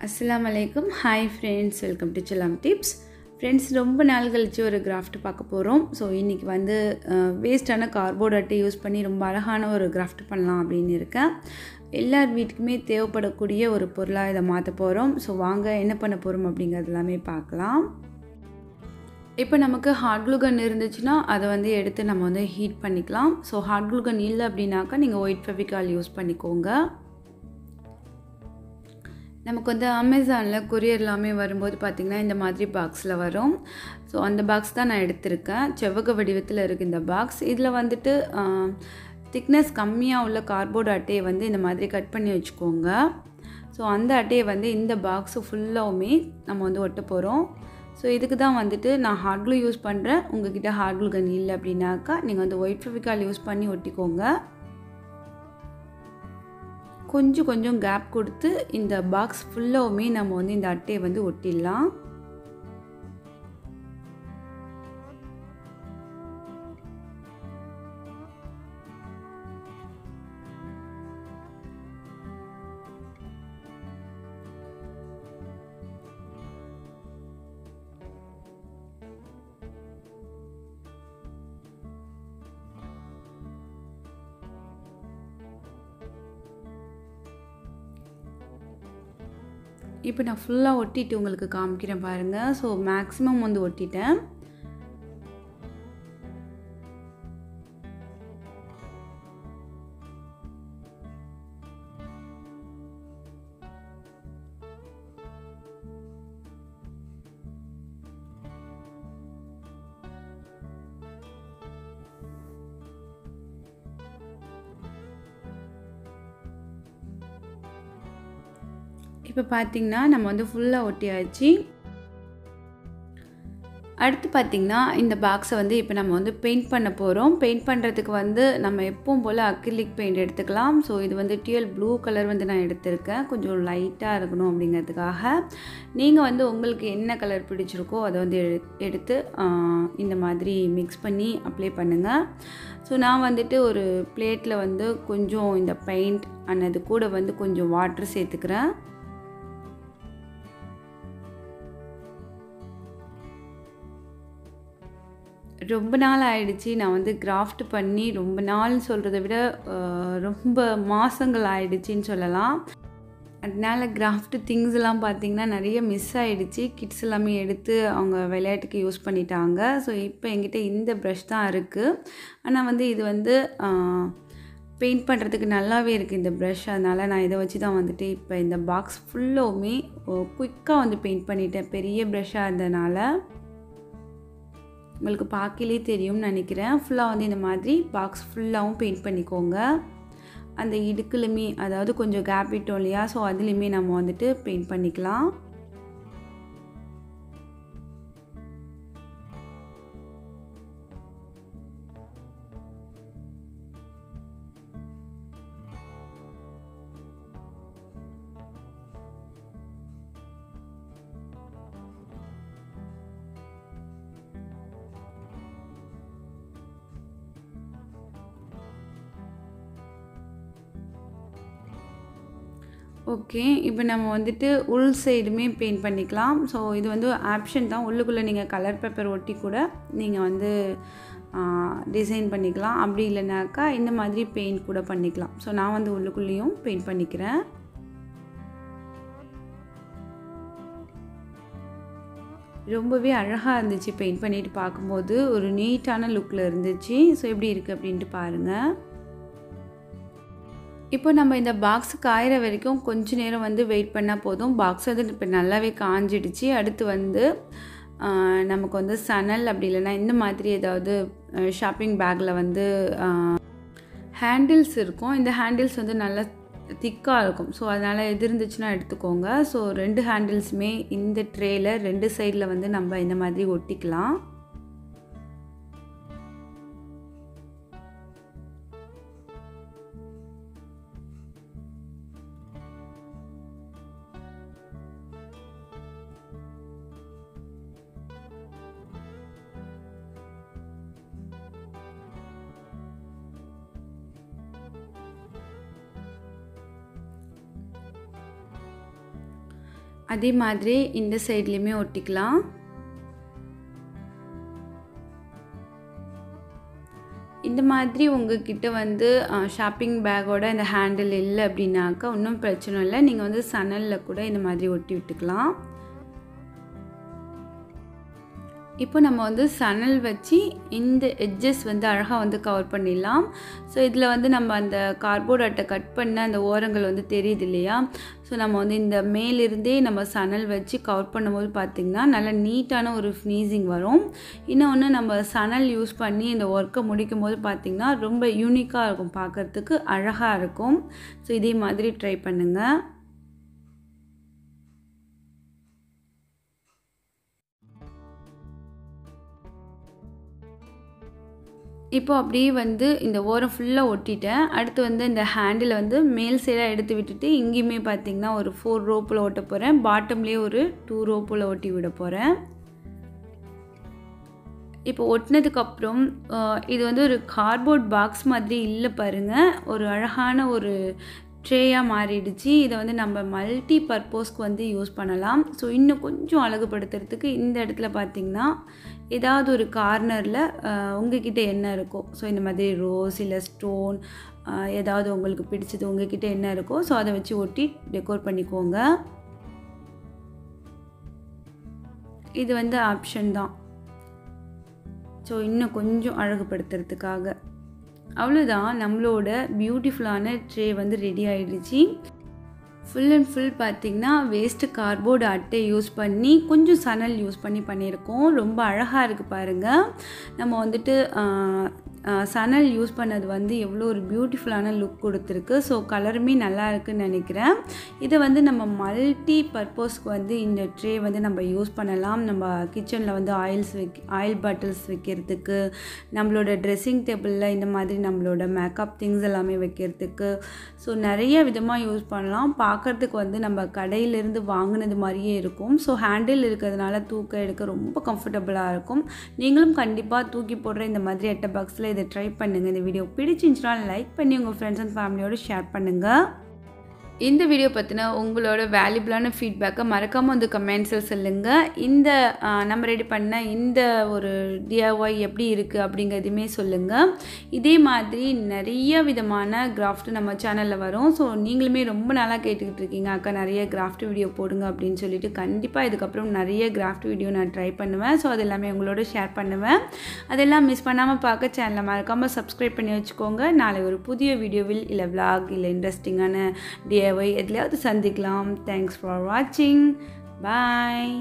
அஸ்ஸலாமு அலைக்கும். Hi friends, welcome to செல்லம் டிப்ஸ். ஃப்ரெண்ட்ஸ், ரொம்ப நாள் கழித்து ஒரு கிராஃப்ட் பார்க்க போகிறோம். ஸோ இன்றைக்கி வந்து வேஸ்ட்டான கார்ட்போர்ட் அட்டை யூஸ் பண்ணி ரொம்ப அழகான ஒரு கிராஃப்ட் பண்ணலாம் அப்படின்னு இருக்கேன். எல்லார் வீட்டுக்குமே தேவைப்படக்கூடிய ஒரு பொருளாக இதை மாற்ற போகிறோம். ஸோ வாங்க என்ன பண்ண போகிறோம் அப்படிங்கிறது எல்லாமே பார்க்கலாம். இப்போ நமக்கு ஹாட் க்ளூ கன் இருந்துச்சுன்னா அதை வந்து எடுத்து நம்ம வந்து ஹீட் பண்ணிக்கலாம். ஸோ ஹாட் க்ளூ கன் இல்லை அப்படின்னாக்கா நீங்கள் ஒயிட் ஃபெவிகால் யூஸ் பண்ணிக்கோங்க. நமக்கு வந்து அமேசானில் கொரியர் எல்லாமே வரும்போது பார்த்திங்கன்னா இந்த மாதிரி பாக்ஸில் வரும். ஸோ அந்த பாக்ஸ் தான் நான் எடுத்திருக்கேன். செவ்வக வடிவத்தில் இருக்குது இந்த பாக்ஸ். இதில் வந்துட்டு திக்னஸ் கம்மியாக உள்ள கார்ட்போர்ட் அட்டையை வந்து இந்த மாதிரி கட் பண்ணி வச்சுக்கோங்க. ஸோ அந்த அட்டையை வந்து இந்த பாக்ஸு ஃபுல்லாகவுமே நம்ம வந்து ஒட்ட போகிறோம். ஸோ இதுக்கு தான் வந்துட்டு நான் ஹாட் க்ளூ யூஸ் பண்ணுறேன். உங்கள்கிட்ட ஹாட் க்ளூ கன் இல்லை அப்படின்னாக்கா நீங்கள் வந்து ஒயிட் ஃபெவிகால் யூஸ் பண்ணி ஒட்டிக்கோங்க. கொஞ்சம் கேப் கொடுத்து இந்த பாக்ஸ் ஃபுல்லாகவுமே நம்ம வந்து இந்த அட்டையை வந்து ஒட்டிடலாம். இப்போ நான் ஃபுல்லாக ஒட்டிட்டு உங்களுக்கு காமிக்கிறேன் பாருங்கள். ஸோ மேக்ஸிமம் வந்து ஒட்டிட்டேன். இப்போ பார்த்திங்கன்னா நம்ம வந்து ஃபுல்லாக ஒட்டியாச்சு. அடுத்து பார்த்திங்கன்னா இந்த பாக்ஸை வந்து இப்போ நம்ம வந்து பெயிண்ட் பண்ண போகிறோம். பெயிண்ட் பண்ணுறதுக்கு வந்து நம்ம எப்பவும் போல் அக்ரிலிக் பெயிண்ட் எடுத்துக்கலாம். ஸோ இது வந்து டியூல் ப்ளூ கலர் வந்து நான் எடுத்திருக்கேன். கொஞ்சம் லைட்டாக இருக்கணும் அப்படிங்கிறதுக்காக. நீங்கள் வந்து உங்களுக்கு என்ன கலர் பிடிச்சிருக்கோ அதை வந்து எடுத்து இந்த மாதிரி மிக்ஸ் பண்ணி அப்ளை பண்ணுங்கள். ஸோ நான் வந்துட்டு ஒரு பிளேட்டில் வந்து கொஞ்சம் இந்த பெயிண்ட் அது கூட வந்து கொஞ்சம் வாட்டர் சேர்த்துக்கிறேன். ரொம்ப நாள் ஆயிடுச்சு நான் வந்து கிராஃப்ட் பண்ணி. ரொம்ப நாள் சொல்கிறத விட ரொம்ப மாதங்கள் ஆயிடுச்சின்னு சொல்லலாம். அதனால கிராஃப்ட் திங்ஸ் எல்லாம் பார்த்திங்கன்னா நிறைய மிஸ் ஆகிடுச்சு. கிட்ஸ் எல்லாமே எடுத்து அவங்க விளையாட்டுக்கு யூஸ் பண்ணிட்டாங்க. ஸோ இப்போ என்கிட்ட இந்த ப்ரஷ் தான் இருக்குது. ஆனால் வந்து இது வந்து பெயிண்ட் பண்ணுறதுக்கு நல்லாவே இருக்குது இந்த ப்ரஷ். அதனால் நான் இதை வச்சு தான் வந்துட்டு இப்போ இந்த பாக்ஸ் ஃபுல்லாகவுமே குயிக்காக வந்து பெயிண்ட் பண்ணிட்டேன். பெரிய ப்ரஷ்ஷாக இருந்ததுனால உங்களுக்கு பார்க்கலே தெரியும்னு நினைக்கிறேன். ஃபுல்லாக வந்து இந்த மாதிரி பாக்ஸ் ஃபுல்லாகவும் பெயிண்ட் பண்ணிக்கோங்க. அந்த இடுக்குலையுமே, அதாவது கொஞ்சம் கேப் விட்டோம் இல்லையா, ஸோ அதுலேயுமே நம்ம வந்துட்டு பெயிண்ட் பண்ணிக்கலாம். ஓகே, இப்போ நம்ம வந்துட்டு உள் சைடுமே பெயிண்ட் பண்ணிக்கலாம். ஸோ இது வந்து ஆப்ஷன் தான். உள்ளுக்குள்ளே நீங்கள் கலர் பேப்பர் ஒட்டி கூட நீங்கள் வந்து டிசைன் பண்ணிக்கலாம். அப்படி இல்லைனாக்கா இந்த மாதிரி பெயிண்ட் கூட பண்ணிக்கலாம். ஸோ நான் வந்து உள்ளுக்குள்ளேயும் பெயிண்ட் பண்ணிக்கிறேன். ரொம்பவே அழகாக இருந்துச்சு பெயிண்ட் பண்ணிவிட்டு பார்க்கும்போது. ஒரு நீட்டான லுக்கில் இருந்துச்சு. ஸோ எப்படி இருக்குது அப்படின்ட்டு பாருங்கள். இப்போ நம்ம இந்த பாக்ஸ் காயிற வரைக்கும் கொஞ்சம் நேரம் வந்து வெயிட் பண்ணால் போதும். பாக்ஸ் வந்து இப்போ நல்லாவே காஞ்சிடுச்சு. அடுத்து வந்து நமக்கு வந்து சணல் அப்படி இல்லைன்னா இந்த மாதிரி ஏதாவது ஷாப்பிங் பேக்கில் வந்து ஹேண்டில்ஸ் இருக்கும். இந்த ஹேண்டில்ஸ் வந்து நல்லா திக்காக இருக்கும். ஸோ அதனால் எது இருந்துச்சுன்னா எடுத்துக்கோங்க. ஸோ 2 ஹேண்டில்ஸுமே இந்த ட்ரேயில் 2 சைடில் வந்து நம்ம இந்த மாதிரி ஒட்டிக்கலாம். அதே மாதிரி இந்த சைட்லேயுமே ஒட்டிக்கலாம். இந்த மாதிரி உங்ககிட்ட வந்து ஷாப்பிங் பேக்கோட இந்த ஹேண்டில் இல்லை அப்படின்னாக்கா ஒன்றும் பிரச்சனை இல்லை. நீங்கள் வந்து சணலில் கூட இந்த மாதிரி ஒட்டி விட்டுக்கலாம். இப்போ நம்ம வந்து சணல் வச்சு இந்த எட்ஜஸ் வந்து அழகாக வந்து கவர் பண்ணிடலாம். ஸோ இதில் வந்து நம்ம அந்த கார்ட்போர்ட் அட்டை கட் பண்ண அந்த ஓரங்கள் வந்து தெரியுது இல்லையா? ஸோ நம்ம வந்து இந்த மேலிருந்தே நம்ம சணல் வச்சு கவர் பண்ணும்போது பார்த்திங்கன்னா நல்லா நீட்டான ஒரு ஃபினிஷிங் வரும். இன்னொன்று நம்ம சணல் யூஸ் பண்ணி இந்த ஒர்க்கை முடிக்கும் போது பார்த்திங்கன்னா ரொம்ப யூனிக்காக இருக்கும், பார்க்குறதுக்கு அழகாக இருக்கும். ஸோ இதே மாதிரி ட்ரை பண்ணுங்கள். இப்போ அப்படியே வந்து இந்த ஓரம் ஃபுல்லாக ஒட்டிட்டேன். அடுத்து வந்து இந்த ஹேண்டில் வந்து மேல் சைடாக எடுத்து விட்டுட்டு இங்கேயுமே பார்த்திங்கன்னா ஒரு 4 ரோப்பில் ஒட்ட போகிறேன். பாட்டம்லேயே ஒரு 2 ரோப்பில் ஒட்டி விட போகிறேன். இப்போ ஒட்டினதுக்கப்புறம் இது வந்து ஒரு கார்ட்போர்ட் பாக்ஸ் மாதிரி இல்லை பாருங்கள், ஒரு அழகான ஒரு ட்ரேயாக மாறிடுச்சு. இதை வந்து நம்ம மல்டி பர்பஸ்க்கு வந்து யூஸ் பண்ணலாம். ஸோ இன்னும் கொஞ்சம் அழகுபடுத்துறதுக்கு இந்த இடத்துல பார்த்திங்கன்னா ஏதாவது ஒரு கார்னரில் உங்ககிட்ட என்ன இருக்கோ, ஸோ இந்த மாதிரி ரோஸ் இல்லை ஸ்டோன் ஏதாவது உங்களுக்கு பிடிச்சது உங்ககிட்ட என்ன இருக்கோ, ஸோ அதை வச்சு ஒட்டி டெக்கோர் பண்ணிக்கோங்க. இது வந்து ஆப்ஷன் தான். ஸோ இன்னும் கொஞ்சம் அழகுபடுத்துறதுக்காக. அவ்வளோதான், நம்மளோட பியூட்டிஃபுல்லான ட்ரே வந்து ரெடி ஆகிடுச்சு. ஃபுல் அண்ட் ஃபுல் பார்த்திங்கன்னா வேஸ்ட்டு கார்ட்போர்டு அட்டை யூஸ் பண்ணி கொஞ்சம் சணல் யூஸ் பண்ணி பண்ணியிருக்கோம். ரொம்ப அழகாக இருக்குது பாருங்கள். நம்ம வந்துட்டு சணல் யூஸ் பண்ணது வந்து எவ்வளோ ஒரு பியூட்டிஃபுல்லான லுக் கொடுத்துருக்கு. ஸோ கலருமே நல்லா இருக்குன்னு நினைக்கிறேன். இதை வந்து நம்ம மல்டி பர்பஸ்க்கு வந்து இந்த ட்ரே வந்து நம்ம யூஸ் பண்ணலாம். நம்ம கிச்சனில் வந்து ஆயில் பாட்டில்ஸ் வைக்கிறதுக்கு, நம்மளோட ட்ரெஸ்ஸிங் டேபிளில் இந்த மாதிரி நம்மளோட மேக்கப் திங்ஸ் எல்லாமே வைக்கிறதுக்கு, ஸோ நிறைய விதமாக யூஸ் பண்ணலாம். பார்க்குறதுக்கு வந்து நம்ம கடையிலேருந்து வாங்கினது மாதிரியே இருக்கும். ஸோ ஹேண்டில் இருக்கிறதுனால தூக்க எடுக்க ரொம்ப கம்ஃபர்டபுளாக இருக்கும். நீங்களும் கண்டிப்பாக தூக்கி போடுற இந்த மாதிரி அட்டை பாக்ஸில் இதை ட்ரை பண்ணுங்கள். இந்த வீடியோ பிடிச்சிருந்துச்சுன்னா லைக் பண்ணி உங்கள் ஃப்ரெண்ட்ஸ் அண்ட் ஃபேமிலியோடு ஷேர் பண்ணுங்கள். இந்த வீடியோ பற்றின உங்களோட வேல்யூபிளான ஃபீட்பேக்கை மறக்காமல் வந்து கமெண்ட்ஸில் சொல்லுங்கள். இந்த நம்ம ரெடி பண்ண இந்த ஒரு DIY எப்படி இருக்குது அப்படிங்கிறதுமே சொல்லுங்கள். இதே மாதிரி நிறைய விதமான கிராஃப்ட் நம்ம சேனலில் வரும். ஸோ நீங்களுமே ரொம்ப நாளாக கேட்டுக்கிட்டு இருக்கீங்க, அக்கா நிறைய கிராஃப்ட் வீடியோ போடுங்க அப்படின்னு சொல்லிட்டு. கண்டிப்பாக இதுக்கப்புறம் நிறைய கிராஃப்ட் வீடியோ நான் ட்ரை பண்ணுவேன். ஸோ அது எல்லாமே உங்களோட ஷேர் பண்ணுவேன். அதெல்லாம் மிஸ் பண்ணாமல் பார்க்க சேனலை மறக்காமல் சப்ஸ்கிரைப் பண்ணி வச்சுக்கோங்க. நாளை ஒரு புதிய வீடியோவில் இல்லை விளாக் இல்லை இன்ட்ரெஸ்டிங்கான DIY எதுலையாவது சந்திக்கலாம். தேங்க்ஸ் ஃபார் வாட்சிங். பாய்.